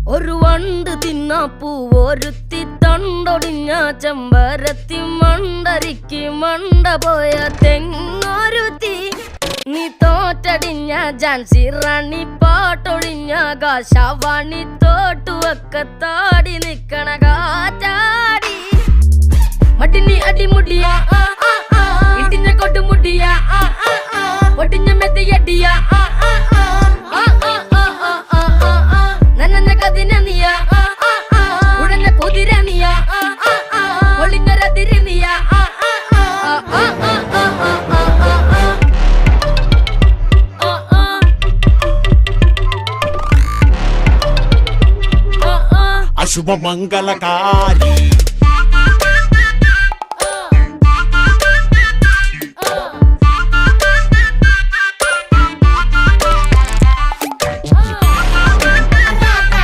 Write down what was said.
ഒരു വണ്ട് തിന്നാപ്പൂ ഒരുത്തി തണ്ടൊടിഞ്ഞ ചെമ്പരത്തി മണ്ടരിക്ക് മണ്ട പോയ തെങ്ങൊരുത്തി നീ തോറ്റടിഞ്ഞ ജാൻസി റാണി പാട്ടൊഴിഞ്ഞ കാശവാണി തോട്ടുവക്കത്താടി നിക്കണ കാറ്റാടി മടിനി അടിമുടിയ ഇടിഞ്ഞ കൊടുമുടിയ ഒടിഞ്ഞ മെത്തയടിയ നനഞ്ഞ കതിനിയ ഉടഞ്ഞ കുതിരനിയ ഒളിഞ്ഞൊരതിരിനിയ അശുഭമംഗളകാരി